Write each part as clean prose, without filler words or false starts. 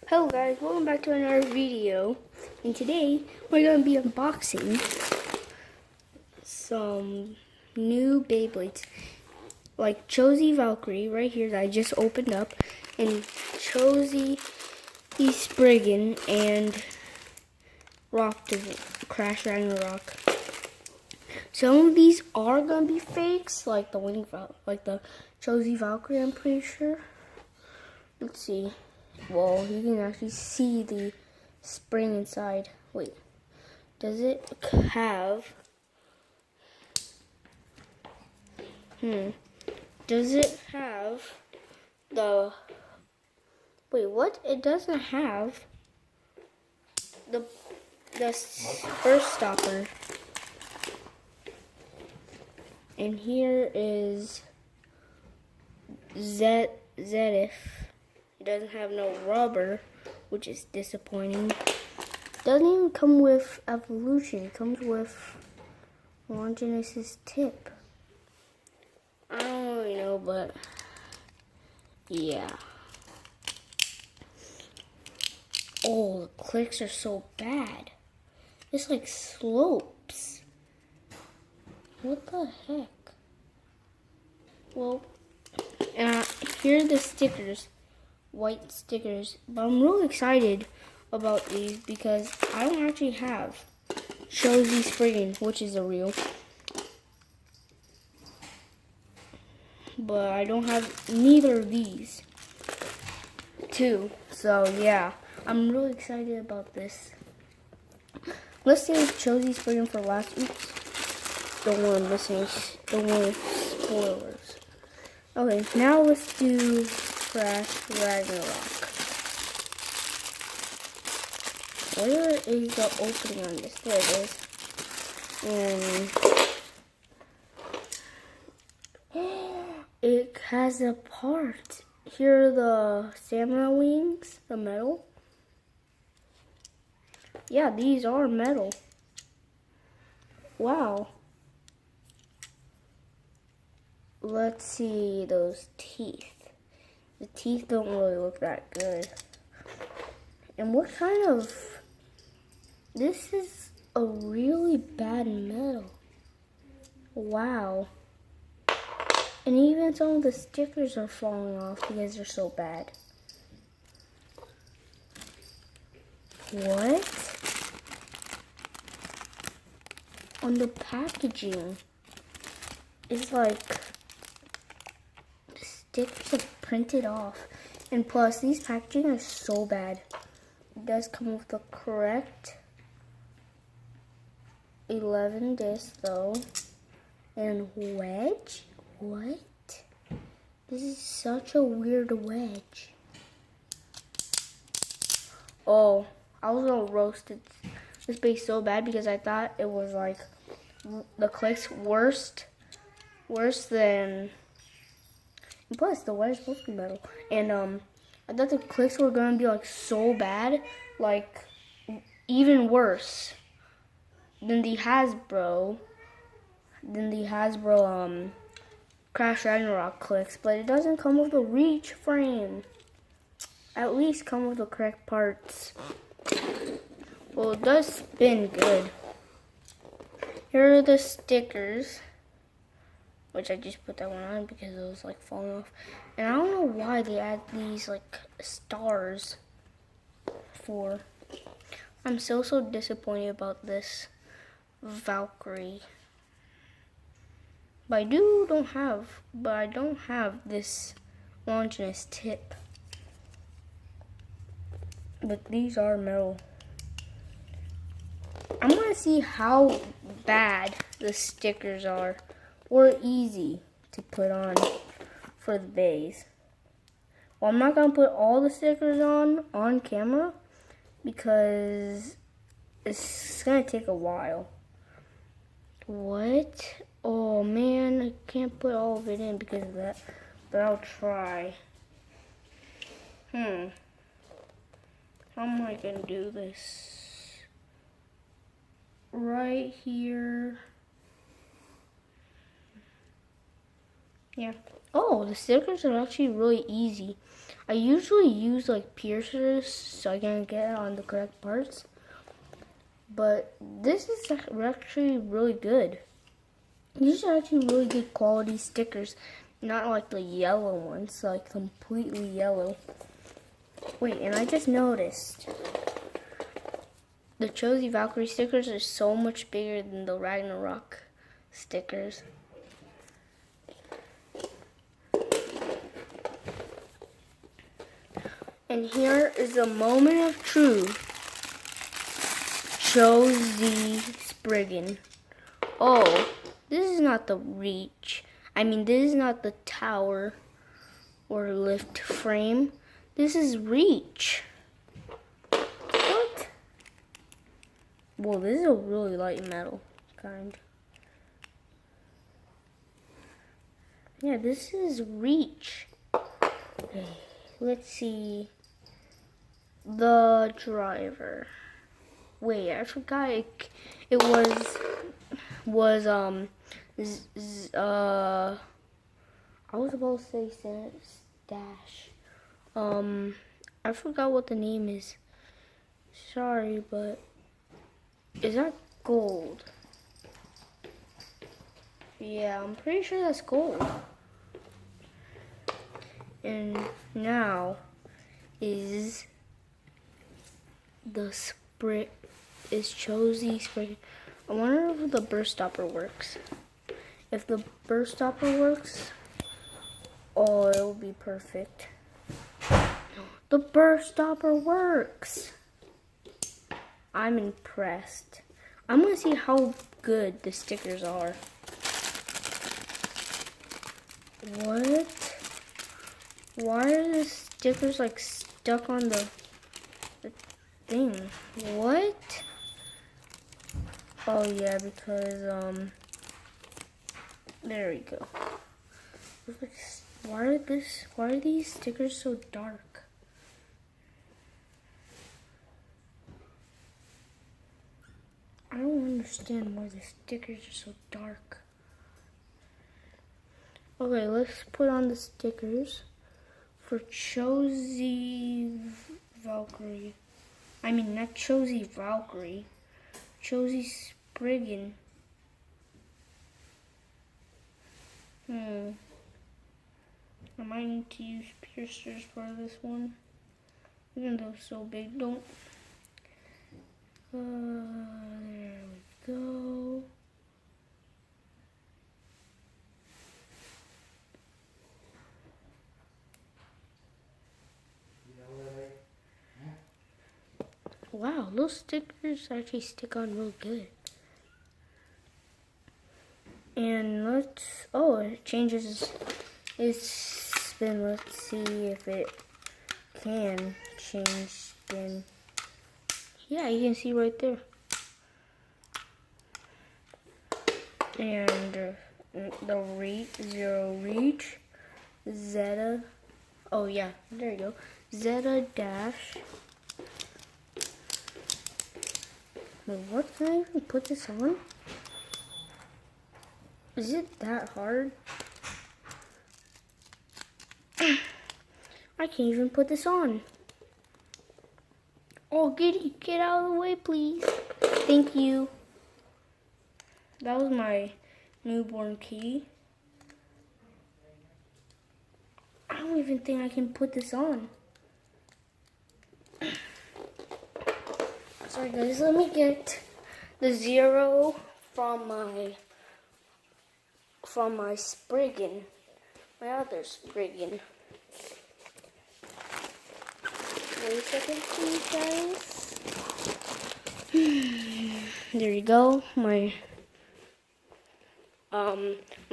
Hello guys, welcome back to another video, and today we're going to be unboxing some new Beyblades, like Chozy Valkyrie right here that I just opened up, and Chozy Spriggan and Crash Ragnarok. Some of these are going to be fakes, like the Chozy Valkyrie, I'm pretty sure. Let's see. Well, you can actually see the spring inside. Wait, does it have... Does it have the... Wait, what? It doesn't have the first stopper. And here is Zedif. It doesn't have no rubber, which is disappointing. Doesn't even come with evolution. It comes with Longinus's tip. I don't really know, but yeah. Oh, the clicks are so bad. It's like slopes. What the heck? Well, here are the stickers. White stickers, but I'm really excited about these because I don't actually have Chozy Spriggan, which is a real, but I don't have neither of these two. So yeah, I'm really excited about this. Let's save Chozy Spriggan for last. Oops, don't want spoilers. Okay, now let's do Crash Ragnarok. Where is the opening on this? There it is. And it has a part. Here are the stamina wings, the metal. Yeah, these are metal. Wow. Let's see those teeth. The teeth don't really look that good. And what kind of... This is a really bad metal. Wow. And even some of the stickers are falling off because they're so bad. What? On the packaging, it's like... stickers are printed off, and plus these packaging are so bad. It does come with the correct 11 discs though, and wedge. What? This is such a weird wedge. Oh, I was gonna roast this base so bad because I thought it was like the clicks worse than. Plus, the wedge is supposed to be metal. And I thought the clicks were going to be like so bad, like even worse than the Hasbro Crash Ragnarok clicks. But it doesn't come with a reach frame. At least come with the correct parts. Well, it does spin good. Here are the stickers. Which I just put that one on because it was like falling off. And I don't know why they add these like stars for. I'm so disappointed about this Valkyrie. But I don't have this Longinus tip. But these are metal. I'm gonna see how bad the stickers are. Or easy to put on for the beys. Well, I'm not going to put all the stickers on camera because it's going to take a while. What? Oh man, I can't put all of it in because of that, but I'll try. How am I going to do this? Right here. Yeah. Oh, the stickers are actually really easy. I usually use like piercers so I can get on the correct parts. But this is actually really good. These are actually really good quality stickers. Not like the yellow ones, like completely yellow. Wait, and I just noticed the Josie Valkyrie stickers are so much bigger than the Ragnarok stickers. And here is a moment of truth. Josie Spriggan. Oh, this is not the reach. I mean, this is not the tower or lift frame. This is reach. What? Well, this is a really light metal kind. Yeah, this is reach. Okay, let's see. The driver. Wait, I forgot it was I was about to say stash. I forgot what the name is. Sorry, but is that gold? Yeah, I'm pretty sure that's gold. And now is the Josie Spriggan. I wonder if the burst stopper works. If the burst stopper works, oh, it will be perfect. The burst stopper works. I'm impressed. I'm gonna see how good the stickers are. What? Why are the stickers like stuck on the thing? What? Oh yeah, because there we go. Why are these stickers so dark? I don't understand why the stickers are so dark. Okay, let's put on the stickers for Josie Valkyrie. I mean, not Josie Valkyrie. Josie Spriggan. I might need to use piercers for this one. Even though it's so big, don't. There we go. Wow, those stickers actually stick on real good. And it changes its spin. Let's see if it can change spin. Yeah, you can see right there. And the zero reach, Zeta. Oh yeah, there you go. Zeta dash. Wait, what? Can I even put this on? Is it that hard? I can't even put this on. Oh, get out of the way, please. Thank you. That was my newborn key. I don't even think I can put this on. Sorry guys, let me get the zero from my Spriggan. My other Spriggan. Wait a second, please, guys. There you go. My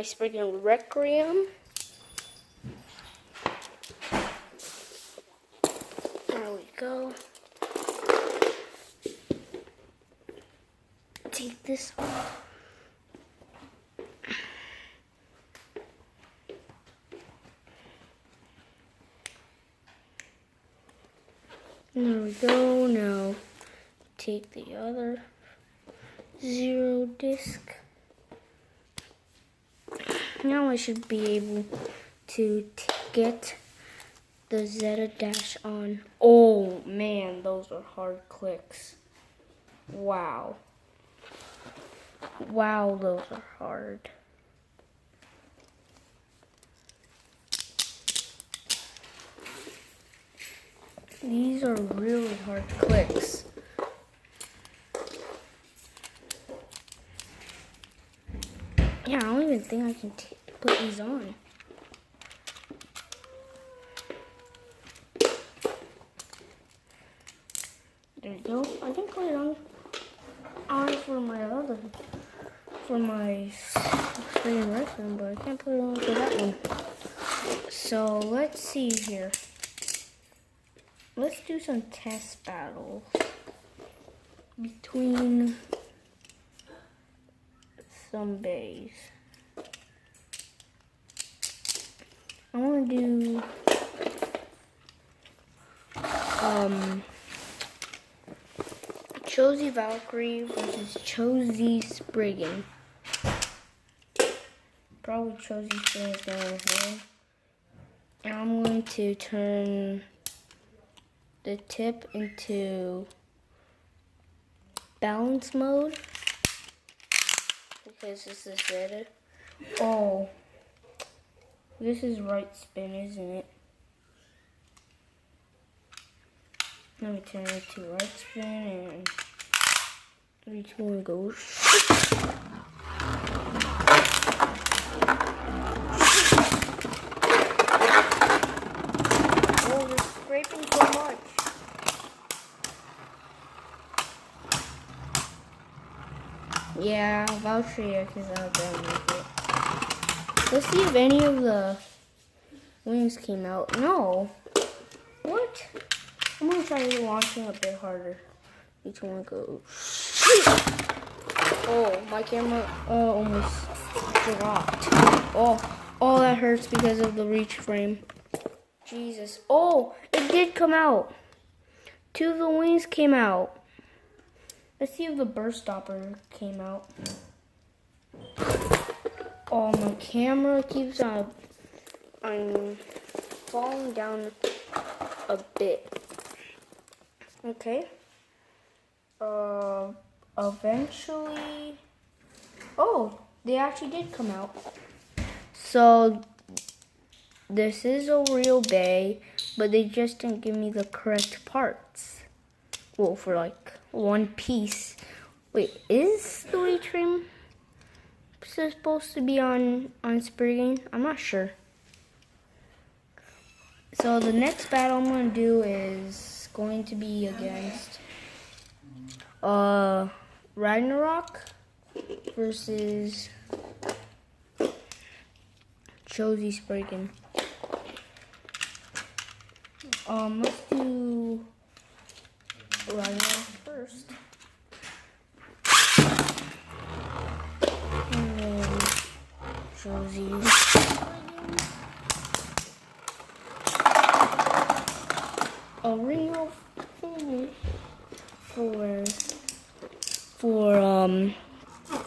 Spriggan Requiem. There we go. Take this off. There we go. Now take the other zero disc. Now I should be able to get the Zeta dash on. Oh man, those are hard clicks. Wow. Wow, those are hard. These are really hard clicks. Yeah, I don't even think I can put these on. There you go. I can put it on for my screen reference, but I can't put it on for that one. So let's see here. Let's do some test battles between some beys. I want to do Josie Valkyrie versus Josie Spriggan. Probably Josie Spriggan's going to win. And I'm going to turn the tip into balance mode because this is Zeta. Oh, this is right spin, isn't it? Let me turn it to right spin and 3, 2, 1, go. Oh, they're scraping so much. Yeah, Valkyrie is out there with it. Let's see if any of the wings came out. No. What? I'm gonna try launching a bit harder. Each one goes. Oh, my camera almost dropped. Oh, that hurts because of the reach frame. Jesus. Oh, it did come out. 2 of the wings came out. Let's see if the burst stopper came out. Oh, my camera keeps on falling down a bit. Okay. Eventually. Oh, they actually did come out. So this is a real bay, but they just didn't give me the correct parts. Well, for like one piece. Wait, is the reach frame supposed to be on Spriggan? I'm not sure. So the next battle I'm going to do is going to be against Ragnarok versus Josie Spriggan. Let's do Ragnarok first. And then Josie. A ring of for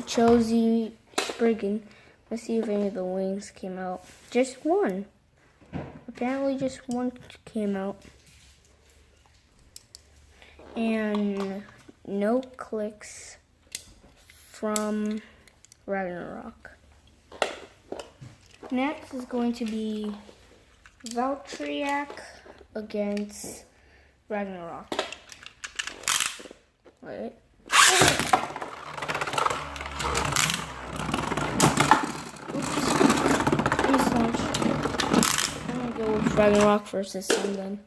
Josie Spriggan. Let's see if any of the wings came out. Just one. Apparently just one came out. And no clicks from Ragnarok. Next is going to be Valkyrie against Ragnarok. Wait. I'm gonna go with Ragnarok versus him then.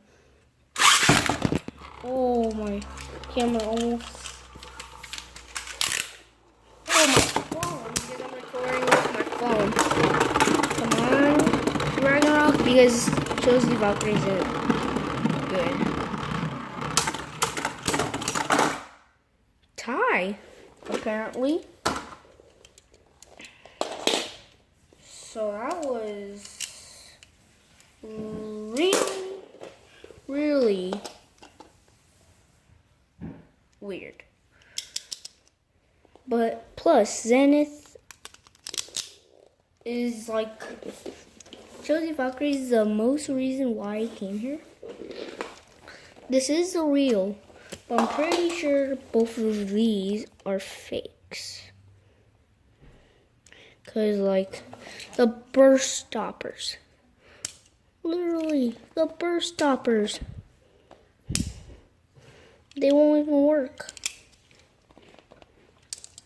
Oh, my camera almost. Oh, my phone, because I'm recording with my phone. Come on, Ragnarok, because Josie Valkyrie's it. Good. Tie, apparently. So that was really weird. But plus, Zenith is like Josie Valkyrie is the most reason why I came here. This is the real, but I'm pretty sure both of these are fakes. Cause like the burst stoppers, literally the burst stoppers, they won't even work.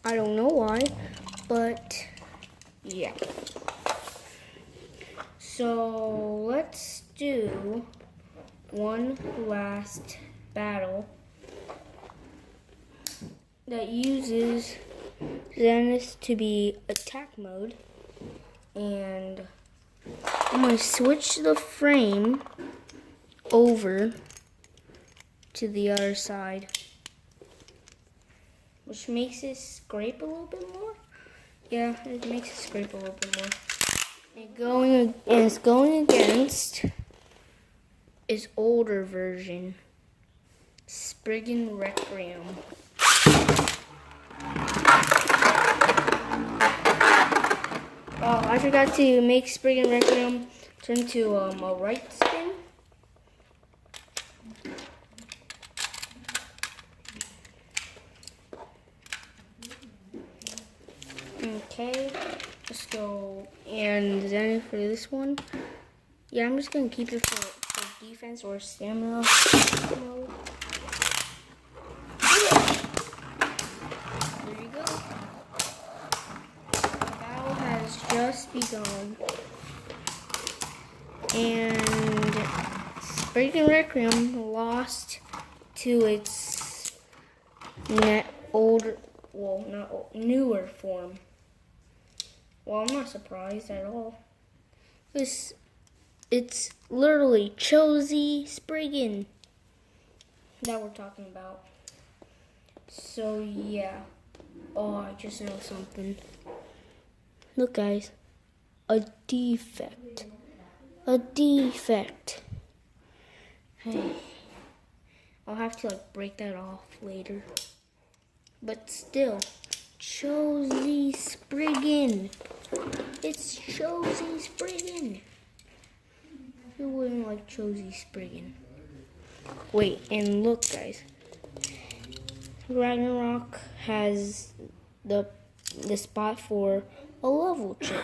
I don't know why, but yeah. So let's do one last battle that uses Zenith to be attack mode, and I'm going to switch the frame over to the other side, which makes it scrape a little bit more. Yeah, it makes it scrape a little bit more. And it's going against its older version, Spriggan Requiem. Oh, I forgot to make Spriggan Requiem turn to a right spin. Okay, let's go. And then for this one, yeah, I'm just gonna keep it for defense or stamina mode. There you go. The battle has just begun. And Spriggan Requiem lost to its newer form. Well, I'm not surprised at all. It's literally Josie Spriggan that we're talking about. So yeah. Oh, I just know something. Look, guys. A defect. A defect. Hey. I'll have to break that off later. But still, Josie Spriggan. It's Josie Spriggan. Who wouldn't like Josie Spriggan? Wait, and look, guys. Ragnarok has the spot for a level chip.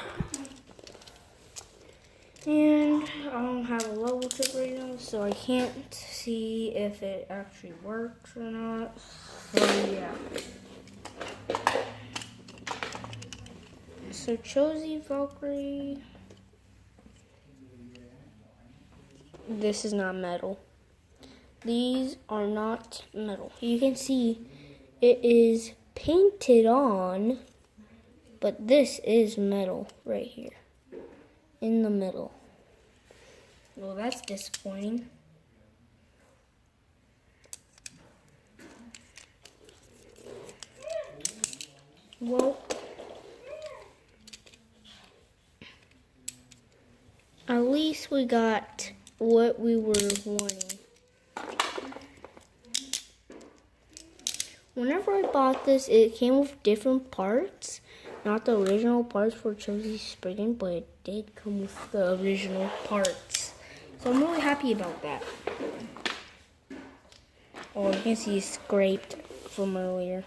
And I don't have a level chip right now, so I can't see if it actually works or not. So yeah. So Josie Valkyrie. This is not metal. These are not metal. You can see it is painted on, but this is metal right here in the middle. Well, that's disappointing. Well, at least we got what we were wanting. Whenever I bought this, it came with different parts. Not the original parts for Josie Spriggan, but it did come with the original parts. So I'm really happy about that. Oh, you can see it's scraped from earlier.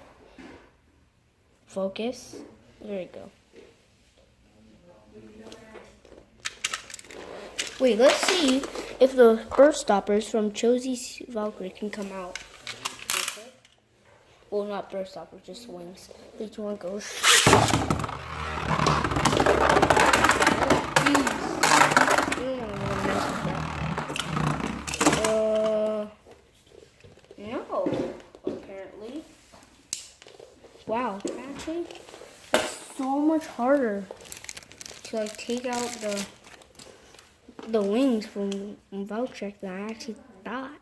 Focus. There you go. Wait, let's see if the burst stoppers from Josie Valkyrie can come out. Okay. Well, not burst stoppers, just wings. Each one goes. No, apparently. Wow, actually, it's so much harder to take out the wings from Valkyrie than I actually thought.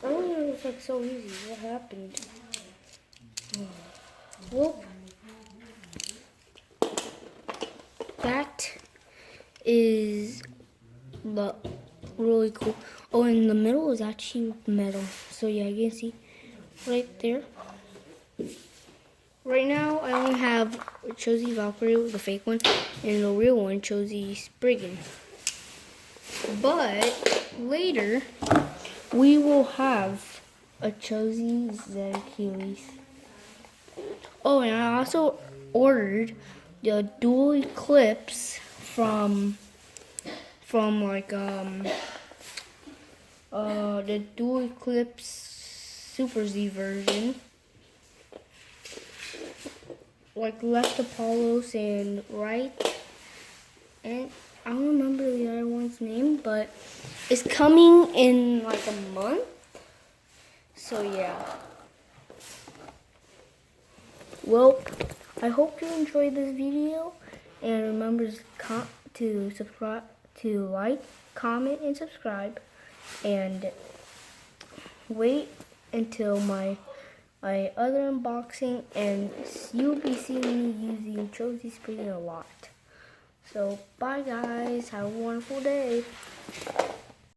Earlier it was so easy. What happened? Well, that is really cool. Oh, and the middle is actually metal. So yeah, you can see right there. Right now, I only have Chosy Valkyrie, the fake one, and the real one, Chosy Spriggan. But later, we will have a Chosy Zedachilles. Oh, and I also ordered the dual eclipse from like the dual eclipse Super Z version, like left Apollos and right, and I don't remember the other one's name, but it's coming in like a month. So yeah. Well, I hope you enjoyed this video, and remember to subscribe, to like, comment, and subscribe, and wait until my other unboxing, and you'll be seeing me using Chosy Spriggan a lot. So bye guys, have a wonderful day.